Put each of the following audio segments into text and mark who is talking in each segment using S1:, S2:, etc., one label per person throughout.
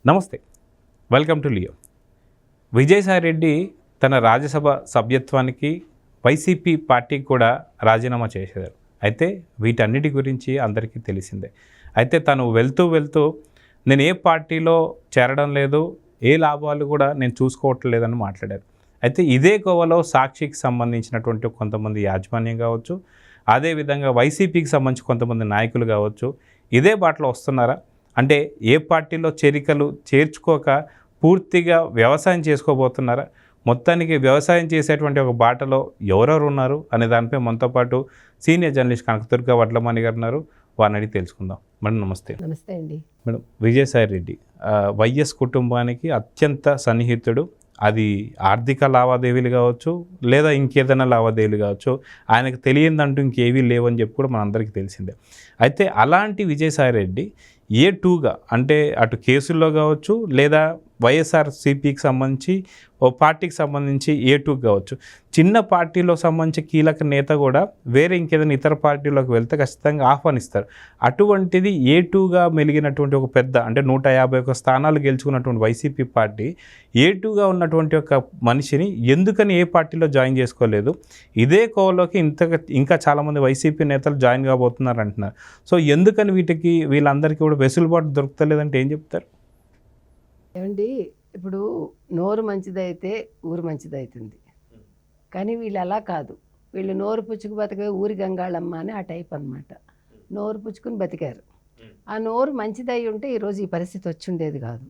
S1: నమస్తే, welcome to Leo. Vijayasai Reddy తన రాజ్యసభ సభ్యత్వానికి వైసీపీ పార్టీకి కూడా రాజీనామా చేశారు. అయితే వీటన్నిటి గురించి అందరికీ తెలిసిందే. అయితే తను వెళ్తూ నేను ఏ పార్టీలో చేరడం లేదు, ఏ లాభాలు కూడా నేను చూసుకోవట్లేదని మాట్లాడారు. అయితే ఇదే కోవలో సాక్షికి సంబంధించినటువంటి కొంతమంది యాజమాన్యం కావచ్చు, అదేవిధంగా వైసీపీకి సంబంధించి కొంతమంది నాయకులు కావచ్చు, ఇదే బాటలో వస్తున్నారా? అంటే ఏ పార్టీలో చేరికలు చేర్చుకోక పూర్తిగా వ్యవసాయం చేసుకోబోతున్నారా? మొత్తానికి వ్యవసాయం చేసేటువంటి ఒక బాటలో ఎవరెవరు ఉన్నారు అనే దానిపై మనతో పాటు సీనియర్ జర్నలిస్ట్ కనకదుర్గ వడ్లమాని గారు ఉన్నారు. వారిని అడిగి తెలుసుకుందాం. మేడం నమస్తే.
S2: నమస్తే అండి.
S1: మేడం, విజయసాయి రెడ్డి వైఎస్ కుటుంబానికి అత్యంత సన్నిహితుడు. అది ఆర్థిక లావాదేవీలు కావచ్చు, లేదా ఇంకేదైనా లావాదేవీలు కావచ్చు, ఆయనకు తెలియదంటూ ఇంకేవీ లేవని చెప్పి కూడా మనందరికీ తెలిసిందే. అయితే అలాంటి విజయసాయి రెడ్డి ఏ2గా అంటే అటు కేసుల్లో కావచ్చు, లేదా వైఎస్ఆర్సీపీకి సంబంధించి ఓ పార్టీకి సంబంధించి ఏ2 కావచ్చు, చిన్న పార్టీలో సంబంధించి కీలక నేత కూడా వేరే ఇంకేదైనా ఇతర పార్టీలోకి వెళ్తే ఖచ్చితంగా ఆహ్వానిస్తారు. అటువంటిది ఏ2గా మెలిగినటువంటి ఒక పెద్ద అంటే 151 స్థానాలు గెలుచుకున్నటువంటి వైసీపీ పార్టీ ఏ2గా ఉన్నటువంటి ఒక మనిషిని ఎందుకని ఏ పార్టీలో జాయిన్ చేసుకోలేదు? ఇదే కోవలోకి ఇంకా చాలామంది వైసీపీ నేతలు జాయిన్ కాబోతున్నారు అంటున్నారు. సో ఎందుకని వీళ్ళందరికీ కూడా వెసులుబాటు దొరుకుతలేదంటే ఏం చెప్తారు?
S2: ఏమండి, ఇప్పుడు నోరు మంచిదైతే ఊరు మంచిదవుతుంది. కానీ వీళ్ళు అలా కాదు. వీళ్ళు నోరు పుచ్చుకు బతికే ఊరి గంగాళమ్మ అని ఆ టైప్ అనమాట. నోరు పుచ్చుకుని బతికారు. ఆ నోరు మంచిదై ఉంటే ఈరోజు ఈ పరిస్థితి వచ్చుండేది కాదు.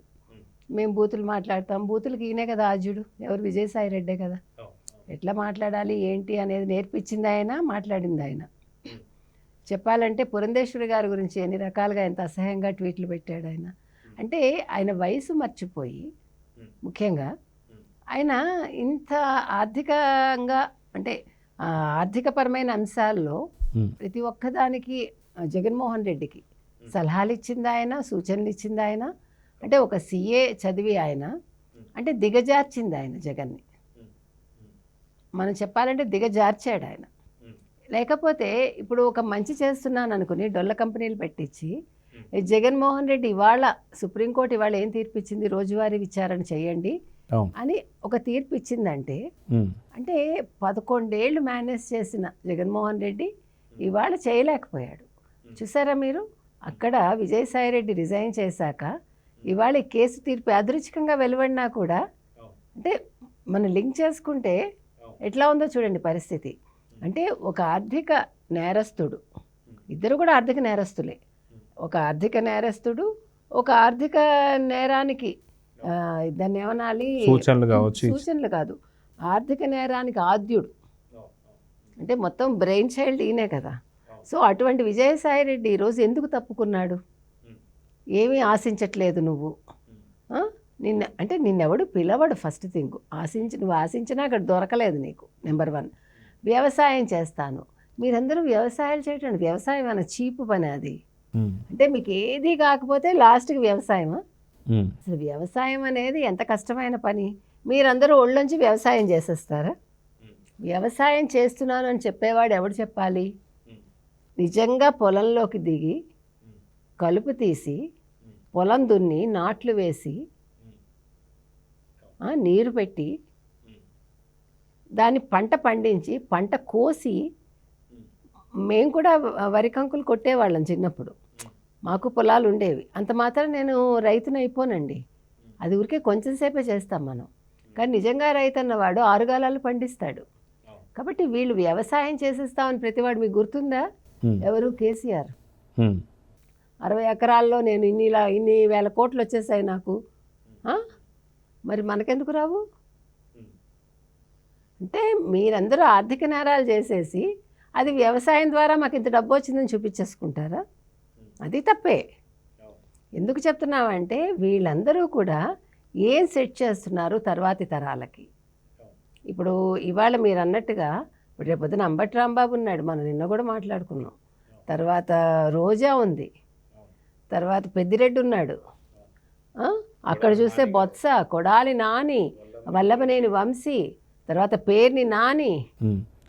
S2: మేము బూతులు మాట్లాడతాం, బూతులకి ఈయనే కదా ఆజుడు, ఎవరు విజయసాయి రెడ్డే కదా. ఎట్లా మాట్లాడాలి ఏంటి అనేది నేర్పించింది ఆయన, మాట్లాడింది ఆయన. చెప్పాలంటే పురంధేశ్వరి గారి గురించి ఎన్ని రకాలుగా ఎంత అసహ్యంగా ట్వీట్లు పెట్టాడు ఆయన. అంటే ఆయన వయసు మర్చిపోయి, ముఖ్యంగా ఆయన ఇంత ఆర్థికంగా అంటే ఆర్థికపరమైన అంశాల్లో ప్రతి ఒక్కదానికి జగన్మోహన్ రెడ్డికి సలహాలు ఇచ్చింది ఆయన, సూచనలు ఇచ్చింది ఆయన. అంటే ఒక CA చదివి ఆయన అంటే దిగజార్చింది ఆయన జగన్ని. మనం చెప్పాలంటే దిగజార్చాడు ఆయన. లేకపోతే ఇప్పుడు ఒక మంచి చేస్తున్నాను అనుకుని డొల్ల కంపెనీలు పెట్టించి జగన్మోహన్ రెడ్డి ఇవాళ సుప్రీంకోర్టు ఇవాళ ఏం తీర్పు ఇచ్చింది, రోజువారీ విచారణ చేయండి అని ఒక తీర్పు ఇచ్చిందంటే, అంటే 11 ఏళ్ళు మేనేజ్ చేసిన జగన్మోహన్ రెడ్డి ఇవాళ చేయలేకపోయాడు. చూసారా మీరు? అక్కడ విజయసాయి రెడ్డి రిజైన్ చేశాక ఇవాళ ఈ కేసు తీర్పు యాదృచ్ఛికంగా వెలువడినా కూడా అంటే మనం లింక్ చేసుకుంటే ఎట్లా ఉందో చూడండి పరిస్థితి. అంటే ఒక ఆర్థిక నేరస్తుడు, ఇద్దరు కూడా ఆర్థిక నేరస్తులే. ఒక ఆర్థిక నేరస్తుడు, ఒక ఆర్థిక నేరానికి దాన్ని ఏమనాలి, సూచనలు కాదు, ఆర్థిక నేరానికి ఆద్యుడు. అంటే మొత్తం బ్రెయిన్ చైల్డ్ ఈయనే కదా. సో అటువంటి విజయసాయి రెడ్డి ఈరోజు ఎందుకు తప్పుకున్నాడు? ఏమీ ఆశించట్లేదు నువ్వు. నిన్నెవడు పిలవడు. ఫస్ట్ థింగ్ నువ్వు ఆశించినా అక్కడ దొరకలేదు నీకు. నెంబర్ 1, వ్యవసాయం చేస్తాను. మీరందరూ వ్యవసాయాలు చేయటండి. వ్యవసాయం అన్న చీపు పని అది. అంటే మీకు ఏది కాకపోతే లాస్ట్కి వ్యవసాయమా? అసలు వ్యవసాయం అనేది ఎంత కష్టమైన పని. మీరందరూ ఒళ్ళొంచి వ్యవసాయం చేసేస్తారా? వ్యవసాయం చేస్తున్నాను అని చెప్పేవాడు ఎవడు చెప్పాలి? నిజంగా పొలంలోకి దిగి కలుపు తీసి పొలం దున్ని నాట్లు వేసి నీరు పెట్టి దాన్ని పంట పండించి పంట కోసి, మేము కూడా వరి కంకులు కొట్టేవాళ్ళం చిన్నప్పుడు. మాకు పొలాలు ఉండేవి. అంత మాత్రం నేను రైతుని అయిపోనండి. అది ఊరికే కొంచెం సేపే చేస్తాం మనం. కానీ నిజంగా రైతు అన్నవాడు 6 గాలాలు పండిస్తాడు. కాబట్టి వీళ్ళు వ్యవసాయం చేసేస్తామని ప్రతివాడు మీకు గుర్తుందా? ఎవరు? కేసీఆర్. 60 ఎకరాల్లో నేను ఇన్ని వేల కోట్లు వచ్చేసాయి నాకు. మరి మనకెందుకు రావు? అంటే మీరందరూ ఆర్థిక నేరాలు చేసేసి అది వ్యవసాయం ద్వారా మాకు ఇంత డబ్బు వచ్చిందని చూపించేసుకుంటారా? అది తప్పే. ఎందుకు చెప్తున్నామంటే వీళ్ళందరూ కూడా ఏం సెట్ చేస్తున్నారు తర్వాతి తరాలకి. ఇప్పుడు ఇవాళ మీరు అన్నట్టుగా ఇప్పుడు రేపొద్దున అంబటి రాంబాబు ఉన్నాడు, మనం నిన్న కూడా మాట్లాడుకున్నాం. తర్వాత రోజా ఉంది, తర్వాత పెద్దిరెడ్డి ఉన్నాడు, అక్కడ చూస్తే బొత్స, కొడాలి నాని, వల్లభనేని వంశీ, తర్వాత పేర్ని నాని.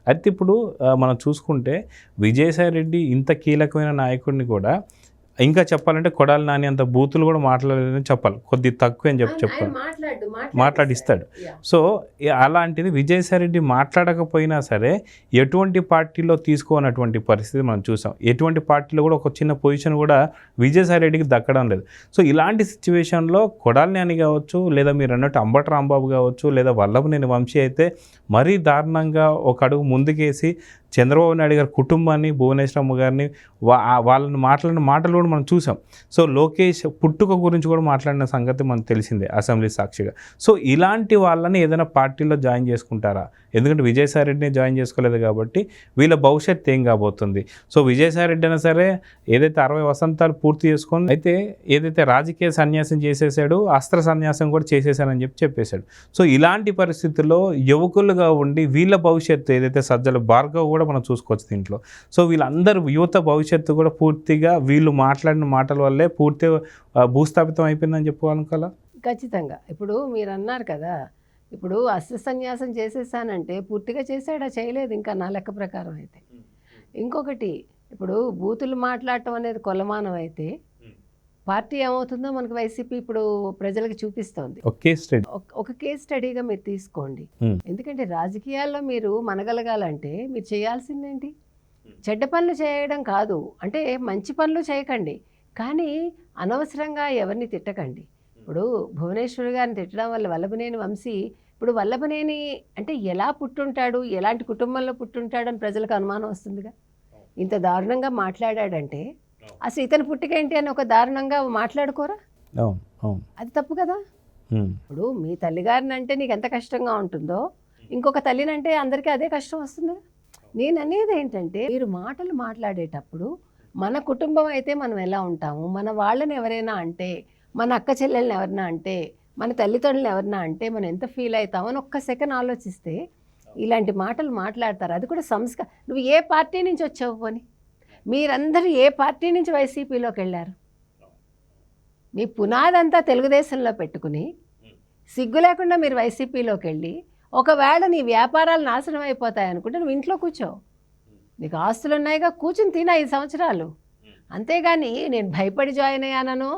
S1: అయితే ఇప్పుడు మనం చూసుకుంటే విజయసాయి రెడ్డి ఇంత కీలకమైన నాయకుడిని కూడా ఇంకా చెప్పాలంటే కొడాలి నాని అంత బూతులు కూడా మాట్లాడలేదని చెప్పాలి, కొద్ది తక్కువ అని చెప్పాలి, మాట్లాడిస్తాడు. సో అలాంటిది విజయసాయిరెడ్డి మాట్లాడకపోయినా సరే ఎటువంటి పార్టీలో తీసుకోనటువంటి పరిస్థితి మనం చూసాం. ఎటువంటి పార్టీలో కూడా ఒక చిన్న పొజిషన్ కూడా విజయసాయిరెడ్డికి దక్కడం లేదు. సో ఇలాంటి సిచ్యువేషన్లో కొడాలి నాని కావచ్చు, లేదా మీరు అన్నట్టు అంబటి రాంబాబు కావచ్చు, లేదా వల్లభనేని వంశీ అయితే మరీ దారుణంగా ఒక అడుగు ముందుకేసి చంద్రబాబు నాయుడు గారి కుటుంబాన్ని, భువనేశ్వరమ్మ గారిని, వాళ్ళని మాట్లాడిన మాటలు కూడా మనం చూసాం. సో లోకేష్ పుట్టుక గురించి కూడా మాట్లాడిన సంగతి మనకు తెలిసిందే అసెంబ్లీ సాక్షిగా. సో ఇలాంటి వాళ్ళని ఏదైనా పార్టీలో జాయిన్ చేసుకుంటారా? ఎందుకంటే విజయసాయిరెడ్డిని జాయిన్ చేసుకోలేదు కాబట్టి వీళ్ళ భవిష్యత్తు ఏం కాబోతుంది? సో విజయసాయిరెడ్డి అయినా సరే ఏదైతే 60 వసంతాలు పూర్తి చేసుకొని అయితే ఏదైతే రాజకీయ సన్యాసం చేసేసాడు, అస్త్ర సన్యాసం కూడా చేసేసానని చెప్పేశాడు. సో ఇలాంటి పరిస్థితుల్లో యువకులుగా ఉండి వీళ్ళ భవిష్యత్తు ఏదైతే సజ్జల భార్గవ్ కూడా మనం చూసుకోవచ్చు దీంట్లో. సో వీళ్ళందరూ యువత భవిష్యత్తు కూడా పూర్తిగా వీళ్ళు మాట్లాడిన మాటల వల్లే పూర్తిగా భూస్థాపితం అయిపోయిందని చెప్పుకోవాలి కదా.
S2: ఖచ్చితంగా. ఇప్పుడు మీరు అన్నారు కదా, ఇప్పుడు అస్త్ర సన్యాసం చేసేసానంటే పూర్తిగా చేశాడా? చేయలేదు ఇంకా నా లెక్క ప్రకారం అయితే. ఇంకొకటి, ఇప్పుడు బూతులు మాట్లాడటం అనేది కొలమానం అయితే పార్టీ ఏమవుతుందో మనకు వైసీపీ ఇప్పుడు ప్రజలకు చూపిస్తోంది. ఒక కేస్ స్టడీగా మీరు తీసుకోండి. ఎందుకంటే రాజకీయాల్లో మీరు మనగలగాలంటే మీరు చేయాల్సిందేంటి? చెడ్డ పనులు చేయడం కాదు, అంటే మంచి పనులు చేయకండి, కానీ అనవసరంగా ఎవరిని తిట్టకండి. ఇప్పుడు భువనేశ్వర్ గారిని తిట్టడం వల్ల వల్లభనేని వంశీ, ఇప్పుడు వల్లభనేని అంటే ఎలా పుట్టుంటాడు, ఎలాంటి కుటుంబంలో పుట్టుంటాడు అని ప్రజలకు అనుమానం వస్తుందిగా. ఇంత దారుణంగా మాట్లాడాడంటే అసలు ఇతని పుట్టికేంటి అని ఒక దారుణంగా మాట్లాడుకోరా? అది తప్పు కదా. ఇప్పుడు మీ తల్లిగారిని అంటే నీకు ఎంత కష్టంగా ఉంటుందో ఇంకొక తల్లినంటే అందరికీ అదే కష్టం వస్తుంది. నేను అనేది ఏంటంటే, మీరు మాటలు మాట్లాడేటప్పుడు మన కుటుంబం అయితే మనం ఎలా ఉంటాము, మన వాళ్ళని ఎవరైనా అంటే, మన అక్క చెల్లెల్ని ఎవరైనా అంటే, మన తల్లిదండ్రులను ఎవరైనా అంటే మనం ఎంత ఫీల్ అవుతామని ఒక్క సెకండ్ ఆలోచిస్తే ఇలాంటి మాటలు మాట్లాడతారు. అది కూడా నువ్వు ఏ పార్టీ నుంచి వచ్చావు అని, మీరందరూ ఏ పార్టీ నుంచి వైసీపీలోకి వెళ్ళారు? మీ పునాదంతా తెలుగుదేశంలో పెట్టుకుని సిగ్గు లేకుండా మీరు వైసీపీలోకి వెళ్ళి ఒకవేళ నీ వ్యాపారాలు నాశనం అయిపోతాయి అనుకుంటే నువ్వు ఇంట్లో కూర్చో, నీకు ఆస్తులు ఉన్నాయిగా, కూర్చుని తిన 5 సంవత్సరాలు. అంతేగాని నేను భయపడి జాయిన్ అయ్యానను,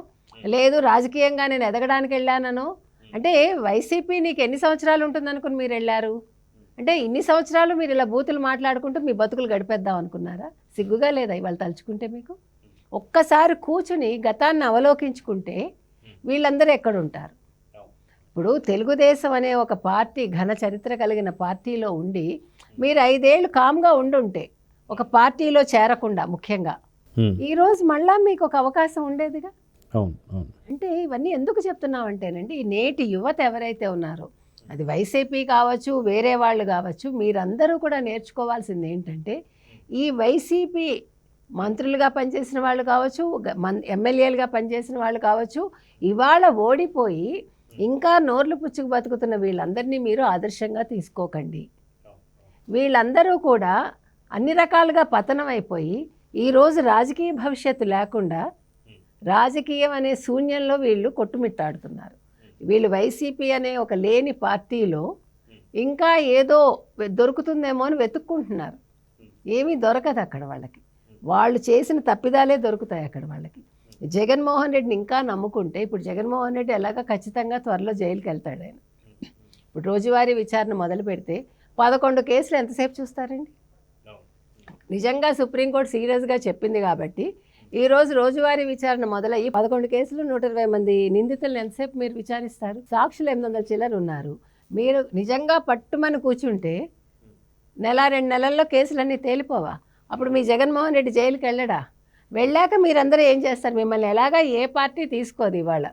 S2: లేదు రాజకీయంగా నేను ఎదగడానికి వెళ్ళానను అంటే, వైసీపీ నీకు ఎన్ని సంవత్సరాలు ఉంటుందనుకుని మీరు వెళ్ళారు? అంటే ఇన్ని సంవత్సరాలు మీరు ఇలా బూతులు మాట్లాడుకుంటూ మీ బతుకులు గడిపేద్దాం అనుకున్నారా? సిగ్గుగా లేదా ఇవాళ తలుచుకుంటే మీకు? ఒక్కసారి కూర్చుని గతాన్ని అవలోకించుకుంటే వీళ్ళందరూ ఎక్కడుంటారు? ఇప్పుడు తెలుగుదేశం అనే ఒక పార్టీ ఘన చరిత్ర కలిగిన పార్టీలో ఉండి మీరు 5 ఏళ్ళు కామ్గా ఉండుంటే, ఒక పార్టీలో చేరకుండా ముఖ్యంగా, ఈరోజు మళ్ళా మీకు ఒక అవకాశం ఉండేదిగా. అంటే ఇవన్నీ ఎందుకు చెప్తున్నామంటేనండి, ఈ నేటి యువత ఎవరైతే ఉన్నారో, అది వైసీపీ కావచ్చు, వేరే వాళ్ళు కావచ్చు, మీరందరూ కూడా నేర్చుకోవాల్సింది ఏంటంటే, ఈ వైసీపీ మంత్రులుగా పనిచేసిన వాళ్ళు కావచ్చు, ఎమ్మెల్యేలుగా పనిచేసిన వాళ్ళు కావచ్చు, ఇవాళ ఓడిపోయి ఇంకా నోర్లు పుచ్చుకు బతుకుతున్న వీళ్ళందరినీ మీరు ఆదర్శంగా తీసుకోకండి. వీళ్ళందరూ కూడా అన్ని రకాలుగా పతనం అయిపోయి ఈరోజు రాజకీయ భవిష్యత్తు లేకుండా రాజకీయం అనే శూన్యంలో వీళ్ళు కొట్టుమిట్టాడుతున్నారు. వీళ్ళు వైసీపీ అనే ఒక లేని పార్టీలో ఇంకా ఏదో దొరుకుతుందేమో అని వెతుక్కుంటున్నారు. ఏమీ దొరకదు అక్కడ వాళ్ళకి. వాళ్ళు చేసిన తప్పిదాలే దొరుకుతాయి అక్కడ వాళ్ళకి. జగన్మోహన్ రెడ్డిని ఇంకా నమ్ముకుంటే, ఇప్పుడు జగన్మోహన్ రెడ్డి ఎలాగ ఖచ్చితంగా త్వరలో జైలుకి వెళ్తాడు ఆయన. ఇప్పుడు రోజువారీ విచారణ మొదలు పెడితే 11 కేసులు ఎంతసేపు చూస్తారండి? నిజంగా సుప్రీంకోర్టు సీరియస్గా చెప్పింది కాబట్టి ఈరోజు రోజువారీ విచారణ మొదలయ్యి 11 కేసులు 120 మంది నిందితులను ఎంతసేపు మీరు విచారిస్తారు? సాక్షులు 800 చిల్లర ఉన్నారు. మీరు నిజంగా పట్టుమని కూర్చుంటే 1-2 నెలల్లో కేసులన్నీ తేలిపోవా? అప్పుడు మీ జగన్మోహన్ రెడ్డి జైలుకి వెళ్ళడా? వెళ్ళాక మీరందరూ ఏం చేస్తారు? మిమ్మల్ని ఎలాగా ఏ పార్టీ తీసుకోదు. ఇవాళ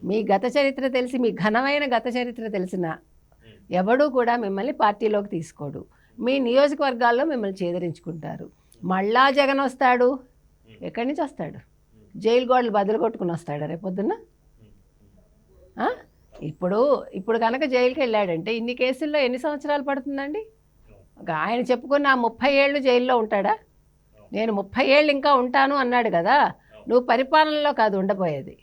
S2: మీ గత చరిత్ర తెలిసి, మీ ఘనమైన గత చరిత్ర తెలిసిన ఎవడూ కూడా మిమ్మల్ని పార్టీలోకి తీసుకోడు. మీ నియోజకవర్గాల్లో మిమ్మల్ని చేదరించుకుంటారు. మళ్ళా జగన్ వస్తాడు, ఎక్కడి నుంచి వస్తాడు? జైలు గోడలు బదులు కొట్టుకుని వస్తాడు రేపొద్దున. ఇప్పుడు కనుక జైలుకి వెళ్ళాడంటే ఇన్ని కేసుల్లో ఎన్ని సంవత్సరాలు పడుతుందండి? ఆయన చెప్పుకున్న 30 ఏళ్ళు జైల్లో ఉంటాడా? నేను 30 ఏళ్ళు ఇంకా ఉంటాను అన్నాడు కదా. నువ్వు పరిపాలనలో కాదు ఉండబోయేది,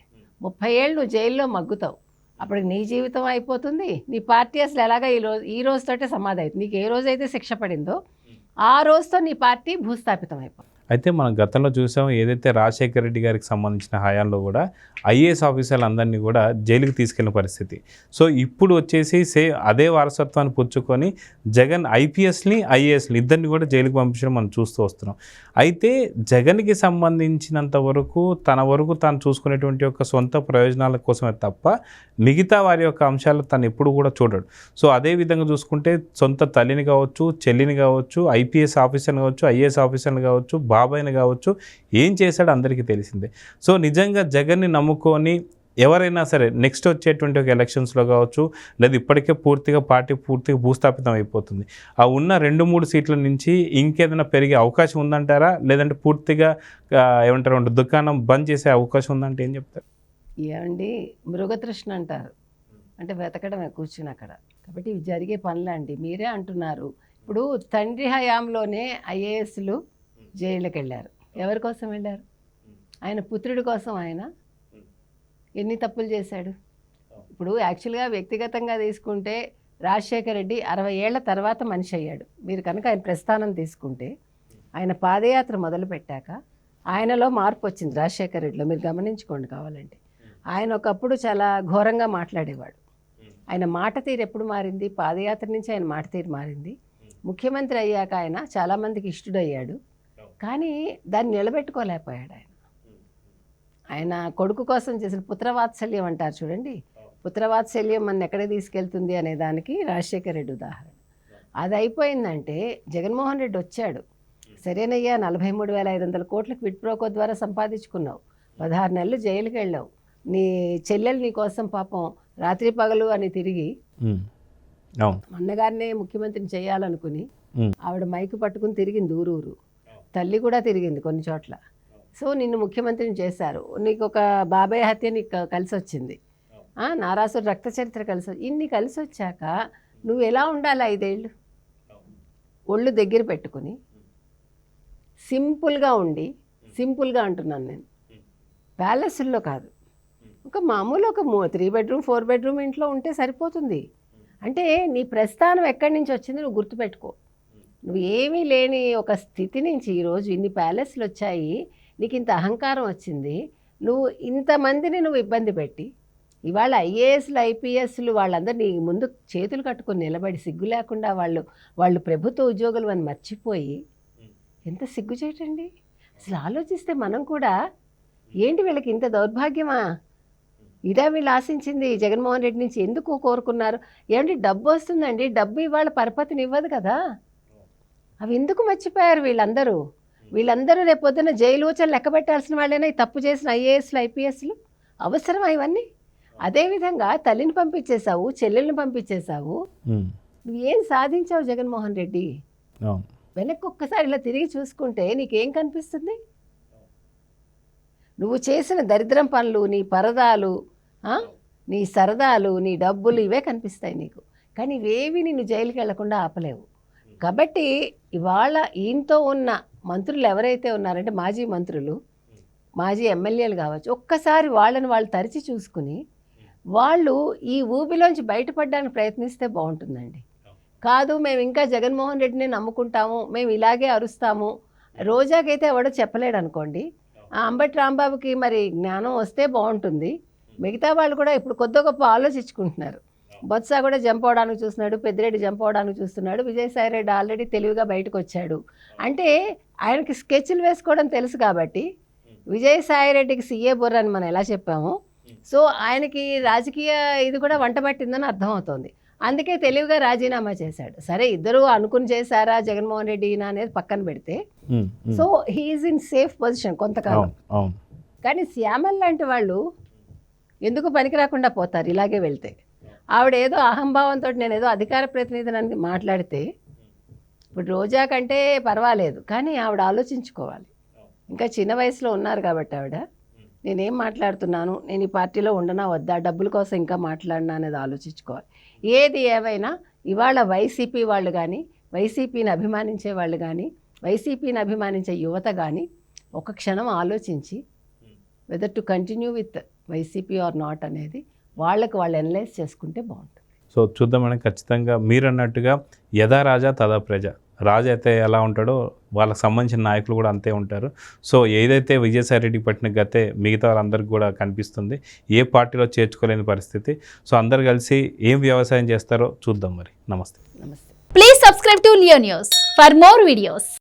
S2: 30 ఏళ్ళు నువ్వు జైల్లో మగ్గుతావు. అప్పుడు నీ జీవితం అయిపోతుంది. నీ పార్టీ అసలు ఎలాగా ఈ రోజుతోటే సమాధి అవుతుంది. నీకు ఏ రోజైతే శిక్ష పడిందో ఆ రోజుతో నీ పార్టీ భూస్థాపితం అయిపోతుంది.
S1: అయితే మనం గతంలో చూసాం ఏదైతే రాజశేఖర రెడ్డి గారికి సంబంధించిన హయాంలో కూడా ఐఏఎస్ ఆఫీసర్లు అందరినీ కూడా జైలుకి తీసుకెళ్లిన పరిస్థితి. సో ఇప్పుడు వచ్చేసి అదే వారసత్వాన్ని పుచ్చుకొని జగన్ ఐపీఎస్ని ఐఏఎస్ని ఇద్దరిని కూడా జైలుకి పంపించడం మనం చూస్తూ వస్తున్నాం. అయితే జగన్కి సంబంధించినంత వరకు తన వరకు తాను చూసుకునేటువంటి యొక్క సొంత ప్రయోజనాల కోసమే తప్ప మిగతా వారి యొక్క అంశాలు తను ఎప్పుడు కూడా చూడడు. సో అదే విధంగా చూసుకుంటే సొంత తల్లిని కావచ్చు, చెల్లిని కావచ్చు, ఐపీఎస్ ఆఫీసర్ని కావచ్చు, ఐఏఎస్ ఆఫీసర్ని కావచ్చు, బాబాయ్ని కావచ్చు, ఏం చేశాడో అందరికీ తెలిసిందే. సో నిజంగా జగన్ని నమ్ముకొని ఎవరైనా సరే నెక్స్ట్ వచ్చేటువంటి ఒక ఎలక్షన్స్లో కావచ్చు, లేదా ఇప్పటికే పార్టీ పూర్తిగా భూస్థాపితం అయిపోతుంది. ఆ ఉన్న 2-3 సీట్ల నుంచి ఇంకేదైనా పెరిగే అవకాశం ఉందంటారా? లేదంటే పూర్తిగా ఏమంటారు దుకాణం బంద్ చేసే అవకాశం ఉందంటే ఏం చెప్తారు?
S2: ఏమండి, మృగతృష్ణ అంటారు, అంటే వెతకడమే కూర్చుని అక్కడ. కాబట్టి ఇవి జరిగే పనులే అండి. మీరే అంటున్నారు, ఇప్పుడు తండ్రి హయాంలోనే ఐఏఎస్లు జైలుకి వెళ్ళారు. ఎవరి కోసం వెళ్ళారు? ఆయన పుత్రుడి కోసం. ఆయన ఎన్ని తప్పులు చేశాడు? ఇప్పుడు యాక్చువల్గా వ్యక్తిగతంగా తీసుకుంటే రాజశేఖర రెడ్డి 60 ఏళ్ల తర్వాత మనిషి అయ్యాడు. మీరు కనుక ఆయన ప్రస్థానం తీసుకుంటే, ఆయన పాదయాత్ర మొదలుపెట్టాక ఆయనలో మార్పు వచ్చింది. రాజశేఖర రెడ్డిలో మీరు గమనించుకోండి కావాలంటే. ఆయన ఒకప్పుడు చాలా ఘోరంగా మాట్లాడేవాడు. ఆయన మాట తీరు ఎప్పుడు మారింది? పాదయాత్ర నుంచి ఆయన మాట తీరు మారింది. ముఖ్యమంత్రి అయ్యాక ఆయన చాలామందికి ఇష్టడయ్యాడు, కానీ దాన్ని నిలబెట్టుకోలేకపోయాడు. ఆయన కొడుకు కోసం చేసిన పుత్రవాత్సల్యం అంటారు చూడండి, పుత్రవాత్సల్యం మన ఎక్కడ తీసుకెళ్తుంది అనే దానికి రాజశేఖర రెడ్డి ఉదాహరణ. అది అయిపోయిందంటే జగన్మోహన్ రెడ్డి వచ్చాడు. సరేనయ్యా, 43,500 కోట్ల క్విడ్ ప్రోకో ద్వారా సంపాదించుకున్నావు, 16 నెలలు జైలుకి వెళ్ళావు, నీ చెల్లెలు నీ కోసం పాపం రాత్రి పగలు అని తిరిగి అన్నగారినే ముఖ్యమంత్రిని చేయాలనుకుని ఆవిడ మైకు పట్టుకుని తిరిగింది ఊరూరు. తల్లి కూడా తిరిగింది కొన్ని చోట్ల. సో నిన్ను ముఖ్యమంత్రిని చేశారు. నీకు ఒక బాబాయ్ హత్య నీకు కలిసి వచ్చింది, నారాసుడు రక్త చరిత్ర ఇన్ని కలిసి వచ్చాక నువ్వు ఎలా ఉండాలి? 5 ఏళ్ళు ఒళ్ళు దగ్గర పెట్టుకుని సింపుల్గా ఉండి, సింపుల్గా అంటున్నాను నేను, ప్యాలెస్ల్లో కాదు, ఒక మామూలు ఒక 3 బెడ్రూమ్ 4 బెడ్రూమ్ ఇంట్లో ఉంటే సరిపోతుంది. అంటే నీ ప్రస్థానం ఎక్కడి నుంచి వచ్చింది నువ్వు గుర్తుపెట్టుకో. నువ్వు ఏమీ లేని ఒక స్థితి నుంచి ఈరోజు ఇన్ని ప్యాలెస్లు వచ్చాయి, నీకు ఇంత అహంకారం వచ్చింది, నువ్వు ఇంతమందిని నువ్వు ఇబ్బంది పెట్టి ఇవాళ ఐఏఎస్లు ఐపీఎస్లు వాళ్ళందరూ నీ ముందు చేతులు కట్టుకొని నిలబడి సిగ్గు లేకుండా వాళ్ళు ప్రభుత్వ ఉద్యోగులు అని మర్చిపోయి, ఎంత సిగ్గు చేయటండి అసలు. ఆలోచిస్తే మనం కూడా ఏంటి వీళ్ళకి ఇంత దౌర్భాగ్యమా? ఇదా వీళ్ళు ఆశించింది జగన్మోహన్ రెడ్డి నుంచి? ఎందుకు కోరుకున్నారు? ఏమంటే డబ్బు వస్తుందండి, డబ్బు ఇవాళ పరపతిని ఇవ్వదు కదా. అవి ఎందుకు మర్చిపోయారు వీళ్ళందరూ రేపొద్దున జైలు వచ్చి లెక్క పెట్టాల్సిన వాళ్ళైనా ఈ తప్పు చేసిన ఐఏఎస్లు ఐపీఎస్లు అవసరమా ఇవన్నీ? అదేవిధంగా తల్లిని పంపించేశావు, చెల్లెల్ని పంపించేశావు, నువ్వేం సాధించావు జగన్మోహన్ రెడ్డి? వెనక్కి ఒక్కసారి ఇలా తిరిగి చూసుకుంటే నీకేం కనిపిస్తుంది? నువ్వు చేసిన దరిద్రం పనులు, నీ పరదాలు, నీ సరదాలు, నీ డబ్బులు ఇవే కనిపిస్తాయి నీకు. కానీ ఇవేవి నిన్ను జైలుకి వెళ్లకుండా ఆపలేవు. కాబట్టి ఇవాళ ఈయనతో ఉన్న మంత్రులు ఎవరైతే ఉన్నారంటే మాజీ మంత్రులు, మాజీ ఎమ్మెల్యేలు కావచ్చు, ఒక్కసారి వాళ్ళని వాళ్ళు తరిచి చూసుకుని వాళ్ళు ఈ ఊబిలోంచి బయటపడడానికి ప్రయత్నిస్తే బాగుంటుందండి. కాదు మేము ఇంకా జగన్మోహన్ రెడ్డిని నమ్ముకుంటాము, మేము ఇలాగే అరుస్తాము, రోజాకైతే ఎవడో చెప్పలేడు అనుకోండి, అంబటి రాంబాబుకి మరి జ్ఞానం వస్తే బాగుంటుంది. మిగతా వాళ్ళు కూడా ఇప్పుడు కొద్ది గొప్ప ఆలోచించుకుంటున్నారు. బొత్స కూడా జంప్ అవడానికి చూస్తున్నాడు, పెద్దిరెడ్డి జంప్ అవడానికి చూస్తున్నాడు, విజయసాయి రెడ్డి ఆల్రెడీ తెలివిగా బయటకు వచ్చాడు. అంటే ఆయనకి స్కెచ్లు వేసుకోవడం తెలుసు కాబట్టి విజయసాయి రెడ్డికి సీఏ బుర్ర అని మనం ఎలా చెప్పాము, సో ఆయనకి రాజకీయ ఇది కూడా వంట పట్టిందని అర్థమవుతోంది. అందుకే తెలివిగా రాజీనామా చేశాడు. సరే ఇద్దరు అనుకుని చేశారా జగన్మోహన్ రెడ్డి అనేది పక్కన పెడితే, so he's in safe position కొంతకాలం. కానీ శ్యామల్ లాంటి వాళ్ళు ఎందుకు పనికి రాకుండా పోతారు ఇలాగే వెళ్తే? ఆవిడ ఏదో అహంభావంతో నేను ఏదో అధికార ప్రతినిధిని మాట్లాడితే, ఇప్పుడు రోజా కంటే పర్వాలేదు, కానీ ఆవిడ ఆలోచించుకోవాలి. ఇంకా చిన్న వయసులో ఉన్నారు కాబట్టి ఆవిడ, నేనేం మాట్లాడుతున్నాను, నేను ఈ పార్టీలో ఉండనా వద్దా, డబ్బుల కోసం ఇంకా మాట్లాడినా అనేది ఆలోచించుకోవాలి. ఏది ఏవైనా ఇవాళ వైసీపీ వాళ్ళు కానీ, వైసీపీని అభిమానించే వాళ్ళు కానీ, వైసీపీని అభిమానించే యువత కానీ ఒక క్షణం ఆలోచించి whether to continue with YCP or not అనేది వాళ్ళకు వాళ్ళు అనలైజ్ చేసుకుంటే బాగుంటుంది.
S1: సో చూద్దామని ఖచ్చితంగా మీరు అన్నట్టుగా యథా రాజా తదా ప్రజ రాజు అయితే ఎలా ఉంటాడో వాళ్ళకి సంబంధించిన నాయకులు కూడా అంతే ఉంటారు. సో ఏదైతే విజయసాయి రెడ్డికి పట్టిన గతే మిగతా వాళ్ళందరికీ కూడా కనిపిస్తుంది. ఏ పార్టీలో చేర్చుకోలేని పరిస్థితి. సో అందరు కలిసి ఏం వ్యవసాయం చేస్తారో చూద్దాం మరి. నమస్తే.
S2: నమస్తే.
S3: Please subscribe to Leo News for more videos.